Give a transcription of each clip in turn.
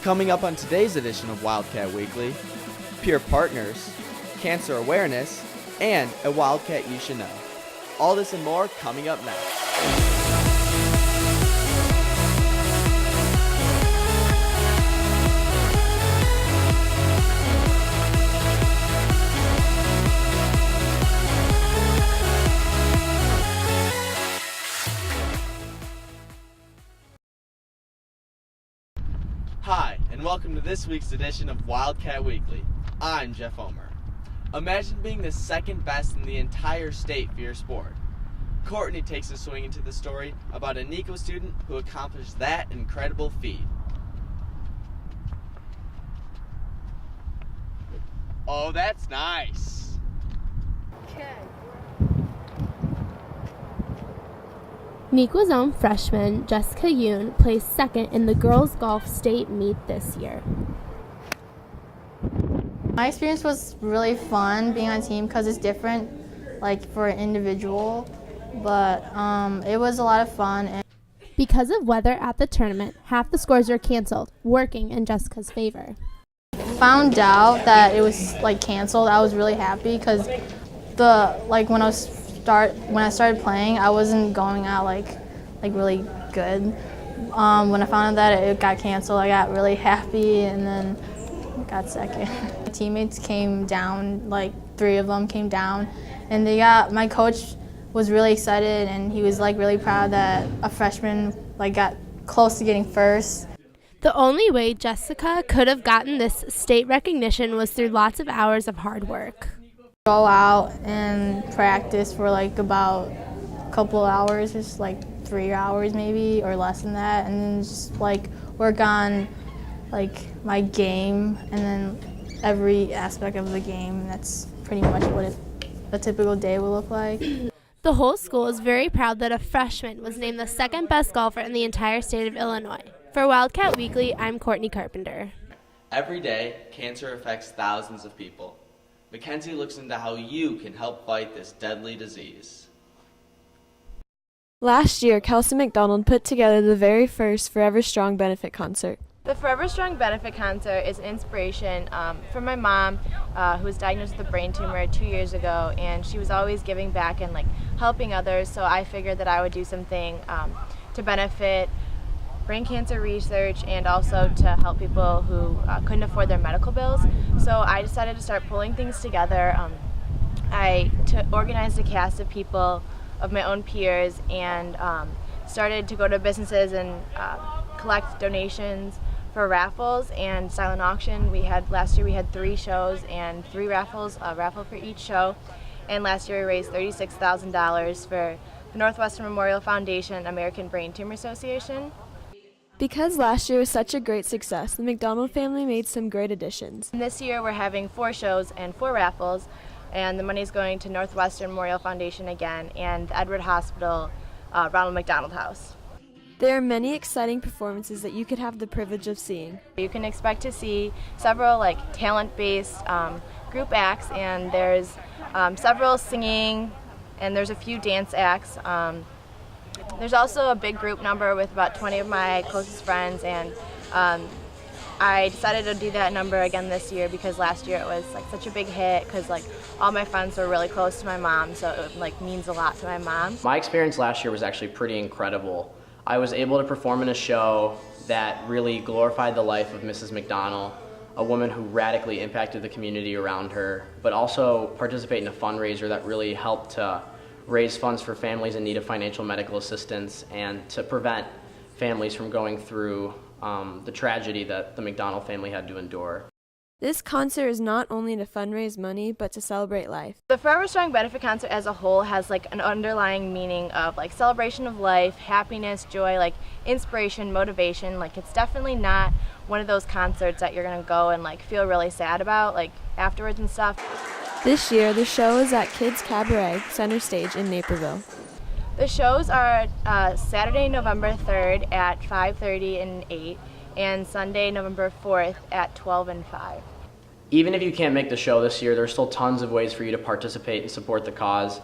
Coming up on today's edition of Wildcat Weekly, peer partners, cancer awareness, and a Wildcat you should know. All this and more coming up next. Hi, and welcome to this week's edition of Wildcat Weekly. I'm Jeff Omer. Imagine being the second best in the entire state for your sport. Courtney takes a swing into the story about a Nico student who accomplished that incredible feat. Oh, that's nice. Okay. Nico's own freshman, Jessica Yoon, placed second in the girls' golf state meet this year. My experience was really fun being on a team because it's different, like for an individual, but it was a lot of fun. Because of weather at the tournament, half the scores were canceled, working in Jessica's favor. Found out that it was like canceled. I was really happy because when I started playing, I wasn't going out like really good. When I found out that it got canceled, I got really happy and then got second. My teammates came down, like 3 of them came down, and my coach was really excited and he was like really proud that a freshman like got close to getting first. The only way Jessica could have gotten this state recognition was through lots of hours of hard work. Go out and practice for like about a couple of hours, just like 3 hours maybe or less than that, and then just like work on like my game and then every aspect of the game. That's pretty much what a typical day will look like. The whole school is very proud that a freshman was named the second best golfer in the entire state of Illinois. For Wildcat Weekly, I'm Courtney Carpenter. Every day, cancer affects thousands of people. Mackenzie looks into how you can help fight this deadly disease. Last year, Kelsey McDonald put together the very first Forever Strong benefit concert. The Forever Strong benefit concert is an inspiration for my mom, who was diagnosed with a brain tumor 2 years ago, and she was always giving back and like helping others. So I figured that I would do something to benefit brain cancer research and also to help people who couldn't afford their medical bills. So I decided to start pulling things together. I organized a cast of people of my own peers and started to go to businesses and collect donations for raffles and silent auction. Last year we had 3 shows and 3 raffles, a raffle for each show. And last year we raised $36,000 for the Northwestern Memorial Foundation, American Brain Tumor Association. Because last year was such a great success, the McDonald family made some great additions. And this year we're having 4 shows and 4 raffles, and the money's going to Northwestern Memorial Foundation again and the Edward Hospital Ronald McDonald House. There are many exciting performances that you could have the privilege of seeing. You can expect to see several talent-based group acts, and there's several singing, and there's a few dance acts. There's also a big group number with about 20 of my closest friends, and I decided to do that number again this year because last year it was such a big hit because all my friends were really close to my mom, so it means a lot to my mom. My experience last year was actually pretty incredible. I was able to perform in a show that really glorified the life of Mrs. McDonald, a woman who radically impacted the community around her, but also participate in a fundraiser that really helped to raise funds for families in need of financial medical assistance and to prevent families from going through the tragedy that the McDonald family had to endure. This concert is not only to fundraise money, but to celebrate life. The Forever Strong benefit concert as a whole has an underlying meaning of celebration of life, happiness, joy, inspiration, motivation. It's definitely not one of those concerts that you're gonna go and feel really sad about afterwards and stuff. This year, the show is at Kids Cabaret Center Stage in Naperville. The shows are Saturday, November 3rd at 5:30 and 8, and Sunday, November 4th at 12 and 5. Even if you can't make the show this year, there's still tons of ways for you to participate and support the cause.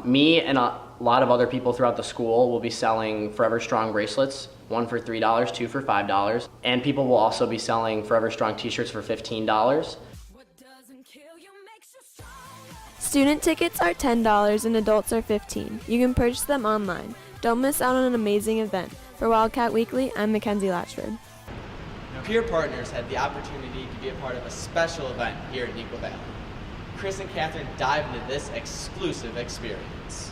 Me and a lot of other people throughout the school will be selling Forever Strong bracelets one for $3, two for $5. And people will also be selling Forever Strong t-shirts for $15. Student tickets are $10 and adults are $15. You can purchase them online. Don't miss out on an amazing event. For Wildcat Weekly, I'm Mackenzie Latchford. Peer Partners had the opportunity to be a part of a special event here at Neuqua Valley. Chris and Catherine dive into this exclusive experience.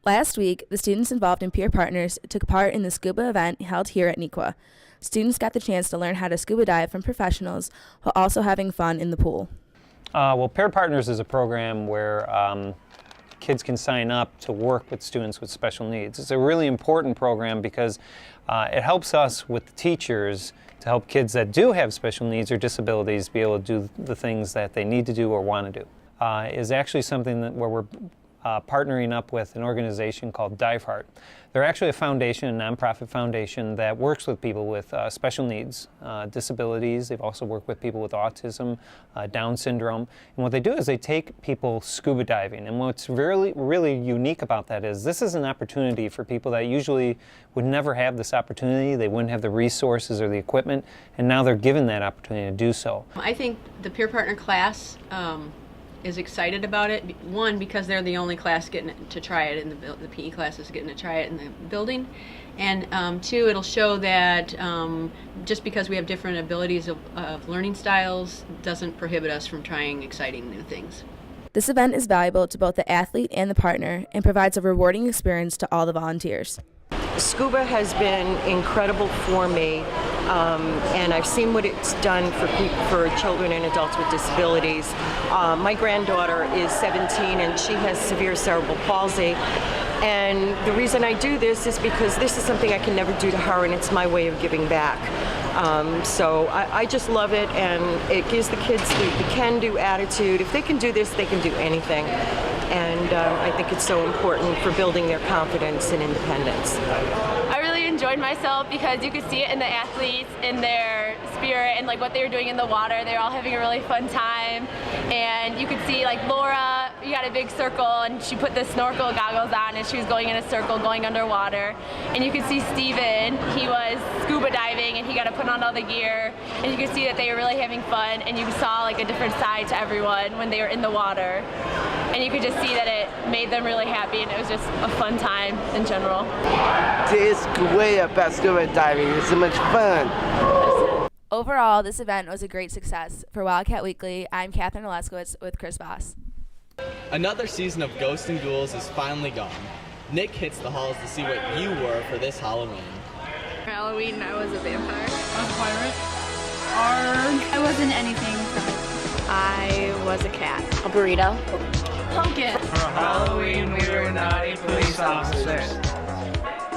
Last week, the students involved in Peer Partners took part in the scuba event held here at Neuqua. Students got the chance to learn how to scuba dive from professionals while also having fun in the pool. Well, Peer Partners is a program where kids can sign up to work with students with special needs. It's a really important program because it helps us with the teachers to help kids that do have special needs or disabilities be able to do the things that they need to do or want to do. Is actually something that where we're partnering up with an organization called Diveheart. They're actually a foundation, a nonprofit foundation that works with people with special needs, disabilities. They've also worked with people with autism, Down syndrome. And what they do is they take people scuba diving. And what's really unique about that is this is an opportunity for people that usually would never have this opportunity. They wouldn't have the resources or the equipment, and now they're given that opportunity to do so. I think the Peer Partner class is excited about it. One, because they're the only class getting to try it in the PE class is getting to try it in the building, and two, it'll show that just because we have different abilities of learning styles doesn't prohibit us from trying exciting new things. This event is valuable to both the athlete and the partner and provides a rewarding experience to all the volunteers. Scuba has been incredible for me, and I've seen what it's done for children and adults with disabilities. My granddaughter is 17 and she has severe cerebral palsy, and the reason I do this is because this is something I can never do to her, and it's my way of giving back. So I just love it, and it gives the kids the can-do attitude. If they can do this, they can do anything. And I think it's so important for building their confidence and independence. I really enjoyed myself because you could see it in the athletes, in their spirit, and like what they were doing in the water. They were all having a really fun time, and you could see like Laura, you had a big circle, and she put the snorkel goggles on, and she was going in a circle, going underwater. And you could see Steven, he was scuba diving, and he got to put on all the gear, and you could see that they were really having fun, and you saw like a different side to everyone when they were in the water. And you could just see that it made them really happy, and it was just a fun time in general. It's way about scuba diving. It's so much fun. Overall, this event was a great success. For Wildcat Weekly, I'm Catherine Oleskowitz with Chris Voss. Another season of Ghosts and Ghouls is finally gone. Nick hits the halls to see what you were for this Halloween. For Halloween, I was a vampire. I was a pirate. Arg. I wasn't anything. I was a cat. A burrito. Pumpkin. For Halloween, we were naughty police officers.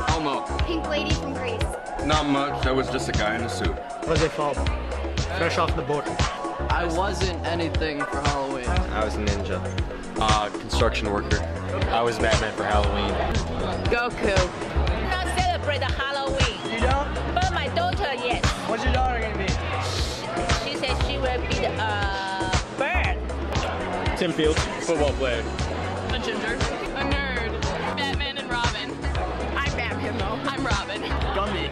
Elmo. Pink lady from Greece. Not much. I was just a guy in a suit. Was a fall. Fresh off the boat. I wasn't anything for Halloween. I was a ninja. Construction worker. I was Batman for Halloween. Goku. I not celebrate Halloween. You don't? But my daughter, yes. What's your daughter gonna be? She said she will be the bird. Tim Fields, football player. A ginger. A nerd. Batman and Robin. I'm Batman though. I'm Robin. Gumby.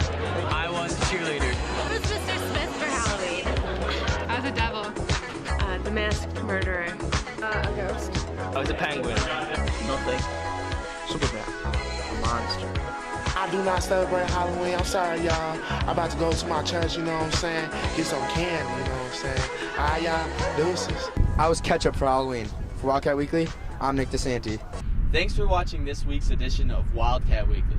I was a cheerleader. I was Mr. Smith for Halloween. I was a devil. The masked murderer. A ghost. I was a penguin. Nothing. Superman. A monster. I do not celebrate Halloween. I'm sorry, y'all. I'm about to go to my church, you know what I'm saying? Get some candy, you know what I'm saying? All right, y'all. Deuces. I was ketchup for Halloween. For Wildcat Weekly, I'm Nick DeSanti. Thanks for watching this week's edition of Wildcat Weekly.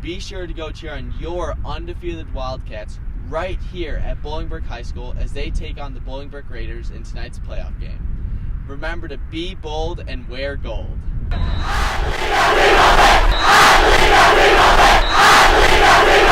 Be sure to go cheer on your undefeated Wildcats right here at Bolingbrook High School as they take on the Bolingbrook Raiders in tonight's playoff game. Remember to be bold and wear gold. Arriba,